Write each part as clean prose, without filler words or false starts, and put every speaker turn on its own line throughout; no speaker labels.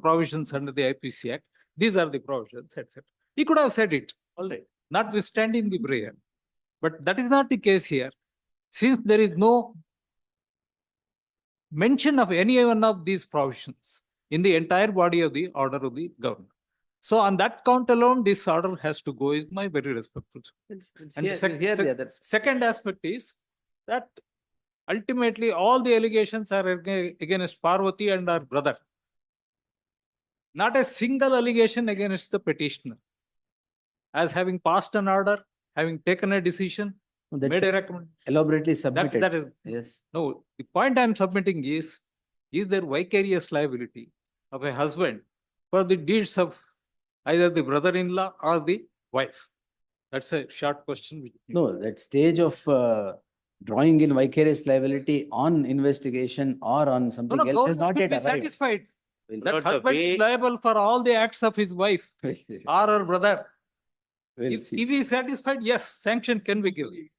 provisions under the IPC Act. These are the provisions, etc. He could have said it, all right, notwithstanding the prayer. But that is not the case here. Since there is no mention of any one of these provisions in the entire body of the order of the governor. So on that count alone, this order has to go, is my very respectful. And the second aspect is that ultimately all the allegations are against Parvati and her brother. Not a single allegation against the petitioner. As having passed an order, having taken a decision, made a recommendation.
Elaborately submitted.
That is,
yes.
No, the point I am submitting is there vicarious liability of a husband for the deeds of either the brother-in-law or the wife? That's a short question.
No, that stage of drawing in vicarious liability on investigation or on something else has not yet arrived.
Satisfied
Well,
that husband is liable for all the acts of his wife or her brother. If he is satisfied, yes, sanction can be given.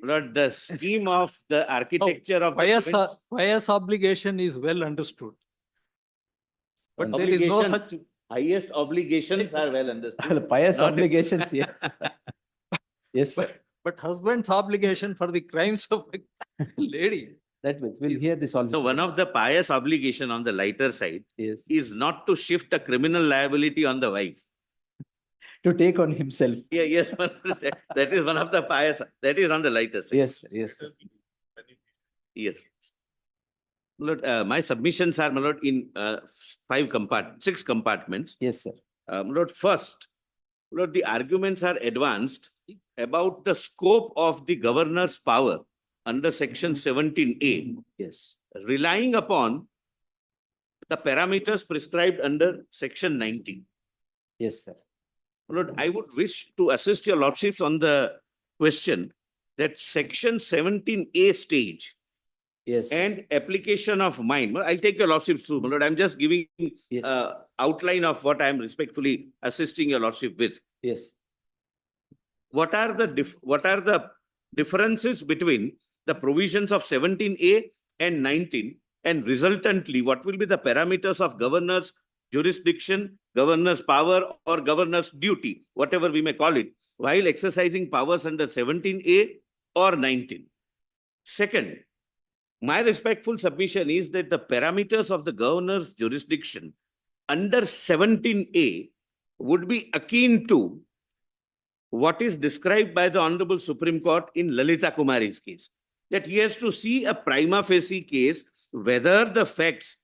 But the scheme of the architecture of
pious obligation is well understood. But there is no such
highest obligations are well understood.
Pious obligations, yes. Yes.
But husband's obligation for the crimes of a lady.
That we'll hear this also.
So one of the pious obligation on the lighter side
yes.
is not to shift a criminal liability on the wife.
To take on himself.
Yeah, yes, that is one of the pious, that is on the lighter side.
Yes, yes.
Yes. Lord, my submissions are, my lord, in six compartments.
Yes, sir.
Lord, first, Lord, the arguments are advanced about the scope of the governor's power under section 17A.
Yes.
Relying upon the parameters prescribed under section 19.
Yes, sir.
Lord, I would wish to assist your lordships on the question that section 17A stage.
Yes.
And application of mind. I'll take your lordships through, my lord. I'm just giving
yes.
Outline of what I'm respectfully assisting your lordship with.
Yes.
What are the differences between the provisions of 17A and 19, and resultantly, what will be the parameters of governor's jurisdiction, governor's power, or governor's duty, whatever we may call it, while exercising powers under 17A or 19. Second, my respectful submission is that the parameters of the governor's jurisdiction under 17A would be akin to what is described by the Honorable Supreme Court in Lalita Kumari's case, that he has to see a prima facie case whether the facts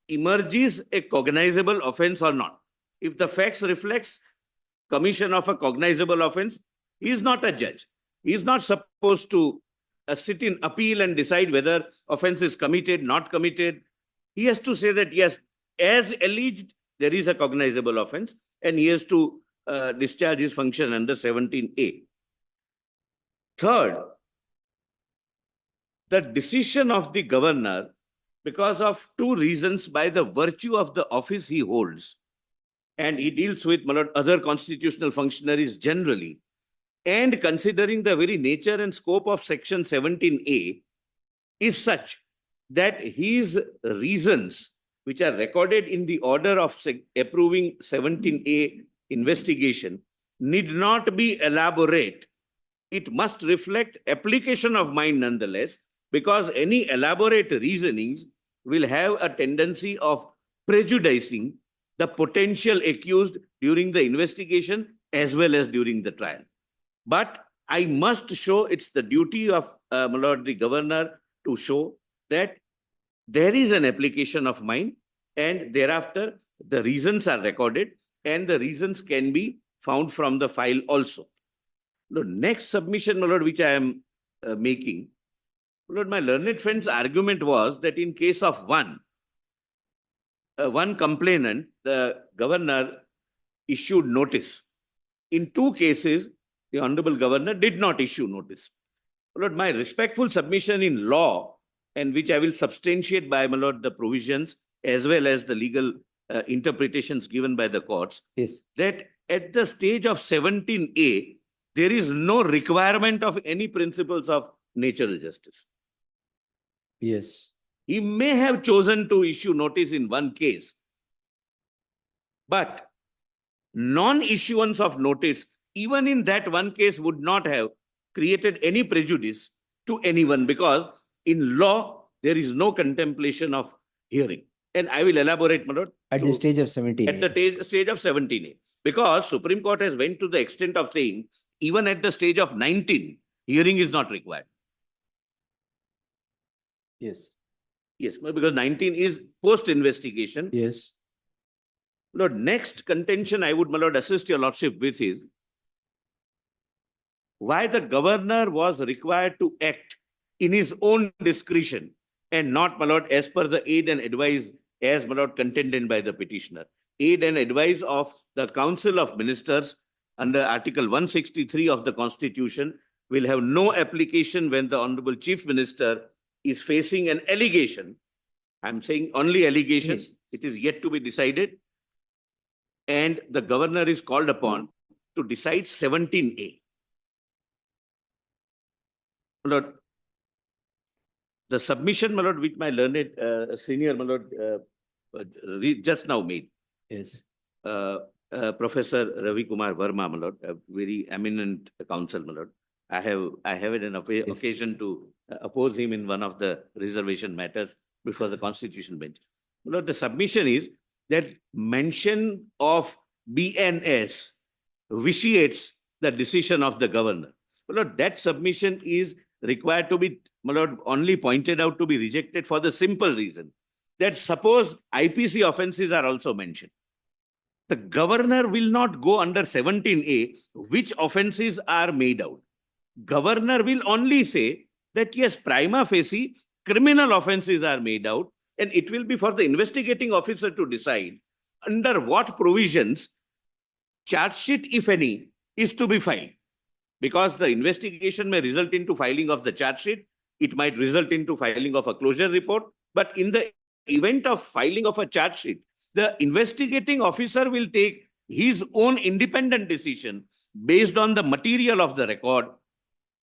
emerges a cognizable offense or not. If the facts reflects commission of a cognizable offense, he is not a judge. He is not supposed to sit in appeal and decide whether offense is committed, not committed. He has to say that yes, as alleged, there is a cognizable offense, and he has to discharge his function under 17A. Third, the decision of the governor, because of two reasons, by the virtue of the office he holds, and he deals with, my lord, other constitutional functionaries generally, and considering the very nature and scope of section 17A, is such that his reasons, which are recorded in the order of approving 17A investigation, need not be elaborate. It must reflect application of mind nonetheless, because any elaborate reasonings will have a tendency of prejudicing the potential accused during the investigation as well as during the trial. But I must show, it's the duty of my lord the governor to show that there is an application of mind, and thereafter the reasons are recorded and the reasons can be found from the file also. The next submission, my lord, which I am making, my lord, my learned friend's argument was that in case of one complainant, the governor issued notice. In two cases, the Honorable Governor did not issue notice. My lord, my respectful submission in law, and which I will substantiate by, my lord, the provisions as well as the legal interpretations given by the courts,
yes,
that at the stage of 17A, there is no requirement of any principles of natural justice.
yes,
He may have chosen to issue notice in one case, but non-issuance of notice, even in that one case, would not have created any prejudice to anyone, because in law, there is no contemplation of hearing. And I will elaborate, my lord.
At the stage of 17.
At the stage of 17A. Because Supreme Court has went to the extent of saying, even at the stage of 19, hearing is not required.
Yes.
Yes, because 19 is post-investigation.
Yes.
Lord, next contention I would, my lord, assist your lordship with is why the governor was required to act in his own discretion and not, my lord, as per the aid and advice as, my lord, contended by the petitioner. Aid and advice of the Council of Ministers under Article 163 of the Constitution will have no application when the Honorable Chief Minister is facing an allegation. I'm saying only allegation.
Yes.
It is yet to be decided. And the governor is called upon to decide 17A. My lord, the submission, my lord, which my learned senior, my lord, just now made.
Yes.
Professor Ravi Kumar Verma, my lord, a very eminent counsel, my lord. I have had an occasion to oppose him in one of the reservation matters before the Constitution bench. My lord, the submission is that mention of BNS vitiates the decision of the governor. My lord, that submission is required to be, my lord, only pointed out to be rejected for the simple reason that suppose IPC offences are also mentioned. The governor will not go under 17A which offences are made out. Governor will only say that yes, prima facie, criminal offences are made out, and it will be for the investigating officer to decide under what provisions charge sheet, if any, is to be filed. Because the investigation may result into filing of the charge sheet, it might result into filing of a closure report, but in the event of filing of a charge sheet, the investigating officer will take his own independent decision based on the material of the record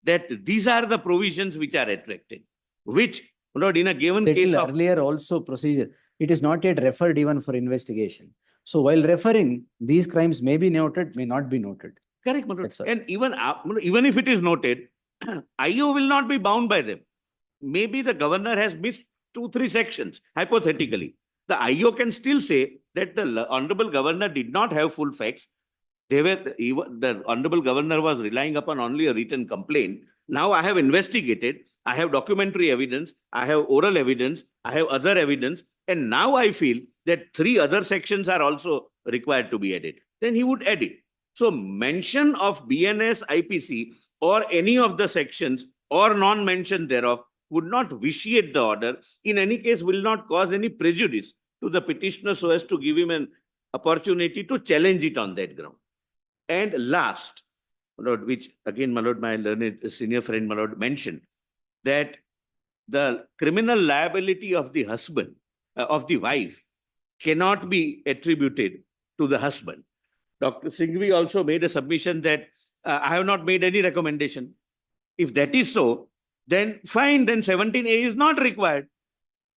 that these are the provisions which are attracted, which, Lord, in a given case of
earlier also procedure, it is not yet referred even for investigation. So while referring, these crimes may be noted, may not be noted.
correct, my lord.
That's all.
And even if it is noted, IO will not be bound by them. Maybe the governor has missed 2-3 sections, hypothetically. The IO can still say that the honorable governor did not have full facts. The honorable governor was relying upon only a written complaint. Now I have investigated, I have documentary evidence, I have oral evidence, I have other evidence, and now I feel that 3 other sections are also required to be added. Then he would add it. So mention of BNS, IPC, or any of the sections or non-mention thereof would not vitiate the order, in any case will not cause any prejudice to the petitioner so as to give him an opportunity to challenge it on that ground. And last, my lord, which again, my lord, my learned senior friend, my lord, mentioned that the criminal liability of the husband, of the wife, cannot be attributed to the husband. Dr. Singhvi also made a submission that I have not made any recommendation. If that is so, then fine, then 17A is not required.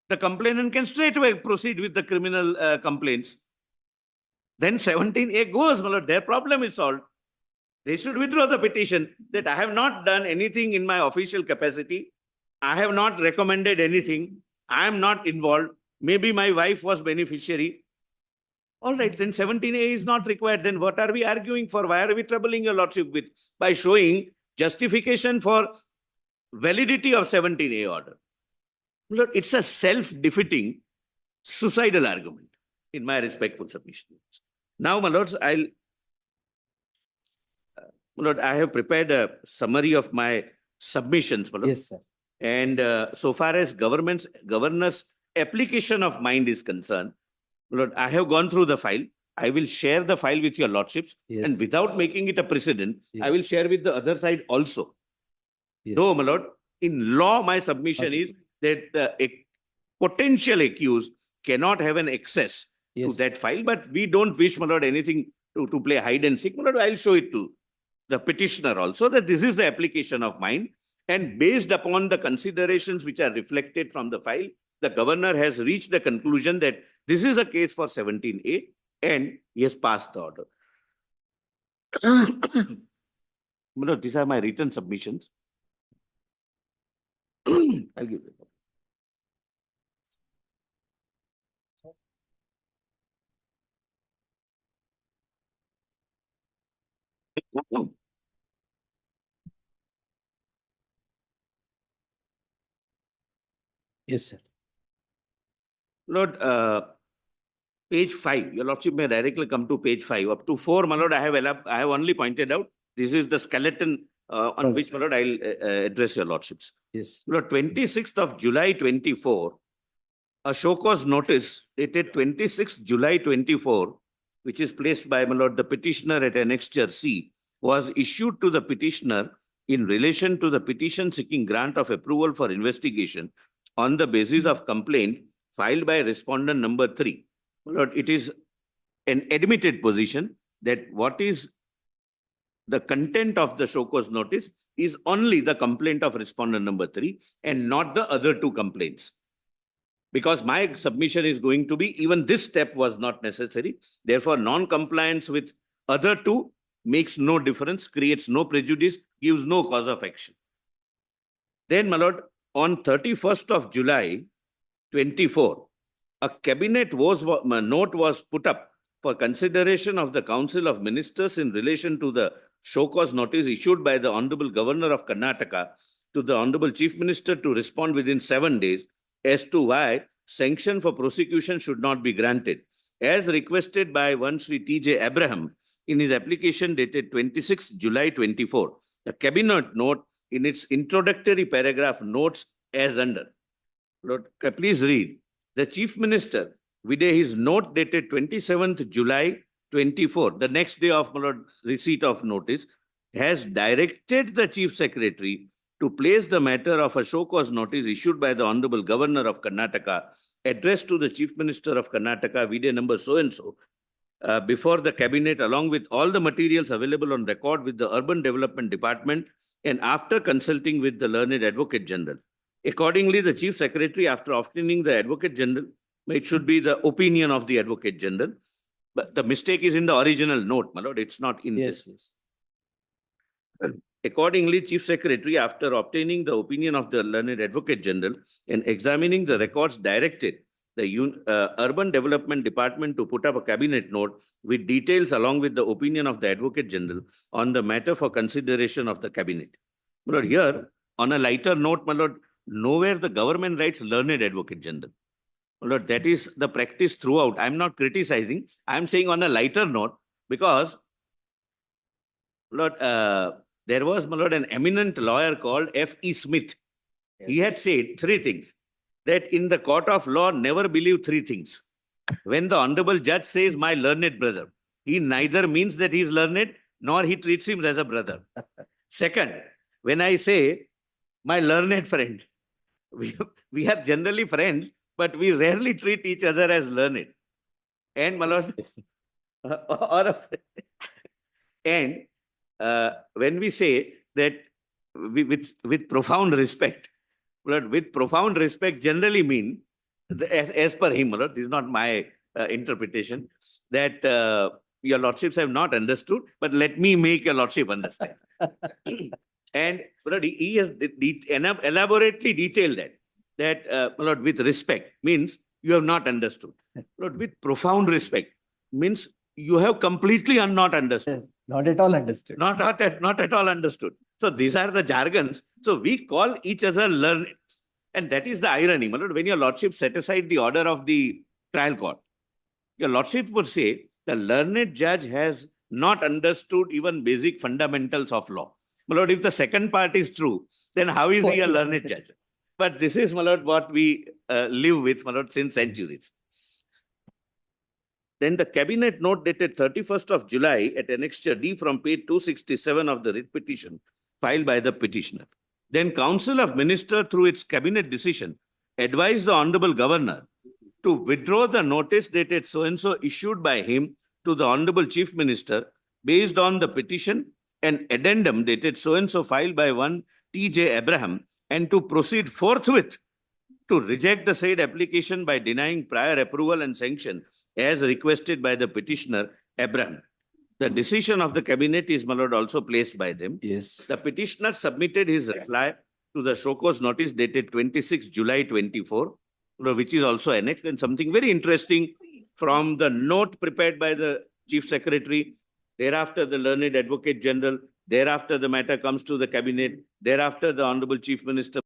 The complainant can straightaway proceed with the criminal complaints. Then 17A goes, my lord, their problem is solved. They should withdraw the petition that I have not done anything in my official capacity. I have not recommended anything. I am not involved. Maybe my wife was beneficiary. All right, then 17A is not required. Then what are we arguing for? Why are we troubling your lordship with? By showing justification for validity of 17A order. Lord, it's a self-defeating, suicidal argument, in my respectful submission. Now, my lords, my lord, I have prepared a summary of my submissions, my lord.
Yes, sir.
And so far as governor's application of mind is concerned, my lord, I have gone through the file. I will share the file with your lordships,
Yes.
and without making it a precedent, I
Yes.
will share with the other side also.
Yes.
Though, my lord, in law, my submission
Okay.
is that the potential accused cannot have an access to
Yes.
that file, but we don't wish, my lord, anything to play hide and seek. My lord, I'll show it to the petitioner also that this is the application of mind, and based upon the considerations which are reflected from the file, the governor has reached the conclusion that this is a case for 17A and he has passed the order. These are my written submissions. I'll give it.
Yes, sir.
Lord, page 5, your lordship may directly come to page 5. Up to 4, my lord, I have only pointed out. This is the skeleton on
Okay.
which, my lord, I'll address your lordships.
Yes.
Lord, 26th of July 24, a show cause notice dated 26th July 24, which is placed by, my lord, the petitioner at annexure C, was issued to the petitioner in relation to the petition seeking grant of approval for investigation on the basis of complaint filed by respondent number 3. My lord, it is an admitted position that what is the content of the show cause notice is only the complaint of respondent number 3 and not the other 2 complaints. Because my submission is going to be even this step was not necessary. Therefore, non-compliance with other 2 makes no difference, creates no prejudice, gives no cause of action. Then, my lord, on 31st of July 24, a cabinet note was put up for consideration of the Council of Ministers in relation to the show cause notice issued by the Honorable Governor of Karnataka to the Honorable Chief Minister to respond within 7 days as to why sanction for prosecution should not be granted, as requested by one Sri T.J. Abraham in his application dated 26 July 24. The cabinet note in its introductory paragraph notes as under. Lord, please read. The Chief Minister, with his note dated 27th July 24, the next day of, my lord, receipt of notice, has directed the Chief Secretary to place the matter of a show cause notice issued by the Honorable Governor of Karnataka, addressed to the Chief Minister of Karnataka, video number so-and-so, before the cabinet, along with all the materials available on record with the Urban Development Department and after consulting with the learned Advocate General. Accordingly, the Chief Secretary, after obtaining the Advocate General, it should be the opinion of the Advocate General, but the mistake is in the original note, my lord, it's not in
Yes,
this.
yes.
Accordingly, Chief Secretary, after obtaining the opinion of the learned Advocate General and examining the records, directed the Urban Development Department to put up a cabinet note with details along with the opinion of the Advocate General on the matter for consideration of the cabinet. My lord, here, on a lighter note, my lord, nowhere the government writes learned Advocate General. My lord, that is the practice throughout. I'm not criticizing. I'm saying on a lighter note because, my lord, there was, my lord, an eminent lawyer called F.E. Smith. He had said 3 things. That in the court of law, never believe 3 things. When the honorable judge says, my learned brother, he neither means that he is learned, nor he treats him as a brother. Second, when I say, my learned friend, we are generally friends, but we rarely treat each other as learned. And, my lord, and when we say that with profound respect, but with profound respect generally mean, as per him, my lord, this is not my interpretation, that your lordships have not understood, but let me make your lordship understand. And my lord, he has elaborately detailed that my lord, with respect means you have not understood. Lord, with profound respect means you have completely not understood.
Not at all understood.
Not at all understood. So these are the jargons. So we call each other learned. And that is the irony, my lord. When your lordship set aside the order of the trial court, your lordship would say the learned judge has not understood even basic fundamentals of law. My lord, if the second part is true, then how is he a learned judge? But this is, my lord, what we live with, my lord, since centuries. Then the cabinet note dated 31st of July at annexure D from page 267 of the writ petition filed by the petitioner. Then Council of Ministers, through its cabinet decision, advised the Honorable Governor to withdraw the notice dated so-and-so issued by him to the Honorable Chief Minister based on the petition and addendum dated so-and-so filed by one T.J. Abraham, and to proceed forthwith to reject the said application by denying prior approval and sanction as requested by the petitioner, Abraham. The decision of the cabinet is, my lord, also placed by them.
Yes.
The petitioner submitted his reply to the show cause notice dated 26 July 24, which is also annexed, and something very interesting from the note prepared by the Chief Secretary, thereafter the learned Advocate General, thereafter the matter comes to the cabinet, thereafter the Honorable Chief Minister